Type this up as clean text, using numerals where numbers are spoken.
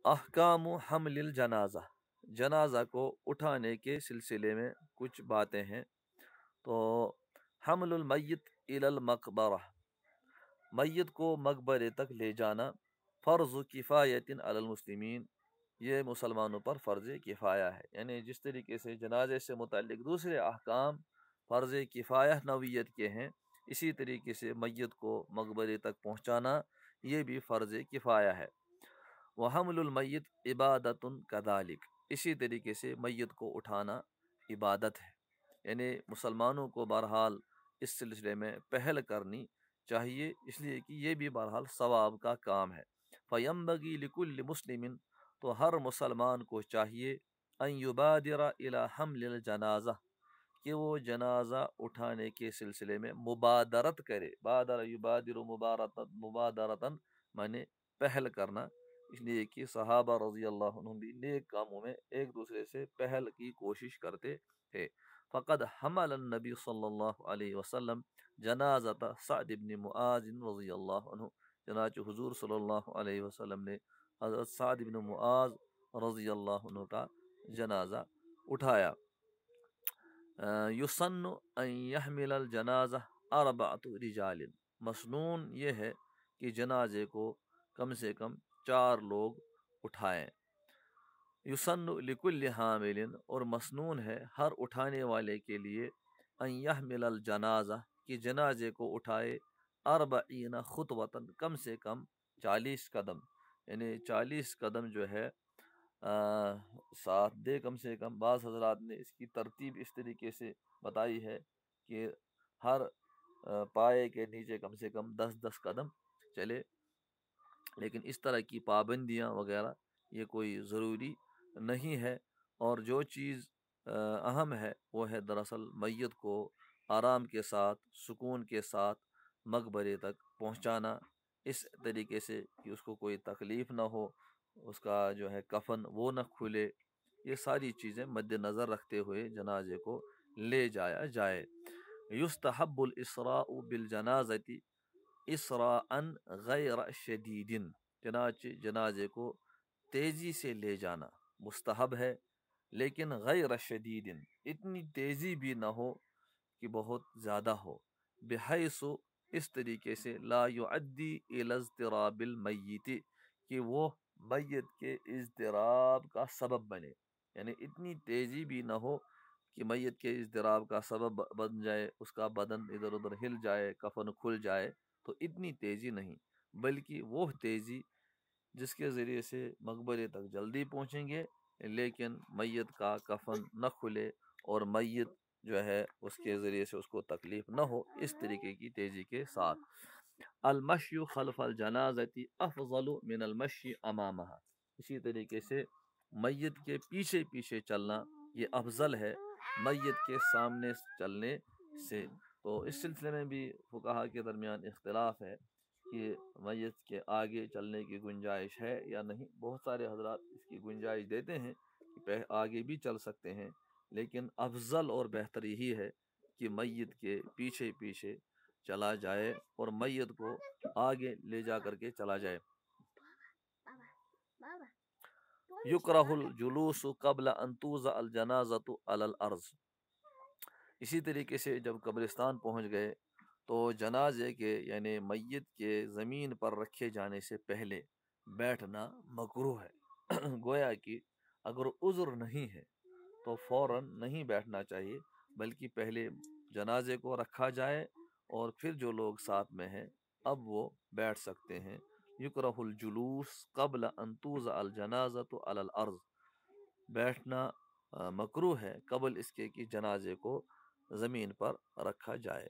احکام حمل جنازہ، جنازہ کو اٹھانے کے سلسلے میں کچھ باتیں ہیں۔ تو حمل المیت الی المقبرہ، میت کو مقبرے تک لے جانا، فرض کفایت علی المسلمین، یہ مسلمانوں پر فرض کفایہ ہے۔ یعنی جس طریقے سے جنازے سے متعلق دوسرے احکام فرض کفایہ نوعیت کے ہیں، اسی طریقے سے میت کو مقبرے تک پہنچانا یہ بھی فرض کفایہ ہے۔ وحمل المیت عبادت کذالک، اسی طریقے سے میت کو اٹھانا عبادت ہے، یعنی مسلمانوں کو بہرحال اس سلسلے میں پہل کرنی چاہیے، اس لیے کہ یہ بھی بہرحال ثواب کا کام ہے۔ فینبغی لکل مسلم، تو ہر مسلمان کو چاہیے ان یبادر الی حمل الجنازہ، کہ وہ جنازہ اٹھانے کے سلسلے میں مبادرت کرے۔ بادر یبادر مبادرتاً مانے پہل کرنا، اس لیے کہ صحابہ رضی اللہ عنہم بھی نیک کاموں میں ایک دوسرے سے پہل کی کوشش کرتے تھے۔ فقد حمل النبی صلی اللہ علیہ وسلم جنازت سعد بن معاذ رضی اللہ عنہ، چنانچہ حضور صلی اللہ علیہ وسلم نے حضرت سعد بن معاذ رضی اللہ عنہ کا جنازہ اٹھایا۔ یسن ان یحمل الجنازہ اربعۃ رجال، مسنون یہ ہے کہ جنازے کو کم سے کم 4 لوگ اٹھائیں۔ یسن لکل حامل، اور مسنون ہے ہر اٹھانے والے کے لیے، ان یحمل الجنازہ، کہ جنازے کو اٹھائے، 40 خطوۃ، کم سے کم 40 قدم، یعنی 40 قدم جو ہے ساتھ دے کم سے کم۔ بعض حضرات نے اس کی ترتیب اس طریقے سے بتائی ہے کہ ہر پائے کے نیچے کم سے کم 10 قدم چلے، لیکن اس طرح کی پابندیاں وغیرہ یہ کوئی ضروری نہیں ہے۔ اور جو چیز اہم ہے وہ ہے دراصل میت کو آرام کے ساتھ، سکون کے ساتھ مقبرے تک پہنچانا، اس طریقے سے کہ اس کو کوئی تکلیف نہ ہو، اس کا جو ہے کفن وہ نہ کھلے، یہ ساری چیزیں مد نظر رکھتے ہوئے جنازے کو لے جایا جائے۔ یستحب الاسراء بالجنازۃ اسراء غیر شدید، چنانچہ جنازے کو تیزی سے لے جانا مستحب ہے، لیکن غیر شدید، اتنی تیزی بھی نہ ہو کہ بہت زیادہ ہو، بحیث، اس طریقے سے، لا یعدی الی اضطراب المیت، کہ وہ میت کے اضطراب کا سبب بنے، یعنی اتنی تیزی بھی نہ ہو کہ میت کے اضطراب کا سبب بن جائے، اس کا بدن ادھر ادھر ہل جائے، کفن کھل جائے، تو اتنی تیزی نہیں، بلکہ وہ تیزی جس کے ذریعے سے مقبرے تک جلدی پہنچیں گے لیکن میت کا کفن نہ کھلے اور میت جو ہے اس کے ذریعے سے اس کو تکلیف نہ ہو، اس طریقے کی تیزی کے ساتھ۔ المشی خلف الجنازۃ افضل من المشی امامہا، اسی طریقے سے میت کے پیچھے پیچھے چلنا یہ افضل ہے میت کے سامنے چلنے سے۔ تو اس سلسلے میں بھی فقہا کے درمیان اختلاف ہے کہ میت کے آگے چلنے کی گنجائش ہے یا نہیں۔ بہت سارے حضرات اس کی گنجائش دیتے ہیں کہ آگے بھی چل سکتے ہیں، لیکن افضل اور بہتر یہی ہے کہ میت کے پیچھے پیچھے چلا جائے اور میت کو آگے لے جا کر کے چلا جائے۔ یکرہ الجلوس قبل ان توضع الجنازۃ علی الارض، اسی طریقے سے جب قبرستان پہنچ گئے تو جنازے کے یعنی میت کے زمین پر رکھے جانے سے پہلے بیٹھنا مکروہ ہے۔ گویا کہ اگر عذر نہیں ہے تو فوراً نہیں بیٹھنا چاہیے، بلکہ پہلے جنازے کو رکھا جائے اور پھر جو لوگ ساتھ میں ہیں اب وہ بیٹھ سکتے ہیں۔ یکرہ الجلوس قبل ان توضع الجنازۃ علی الارض، بیٹھنا مکروہ ہے قبل اس کے کہ جنازے کو زمین پر رکھا جائے۔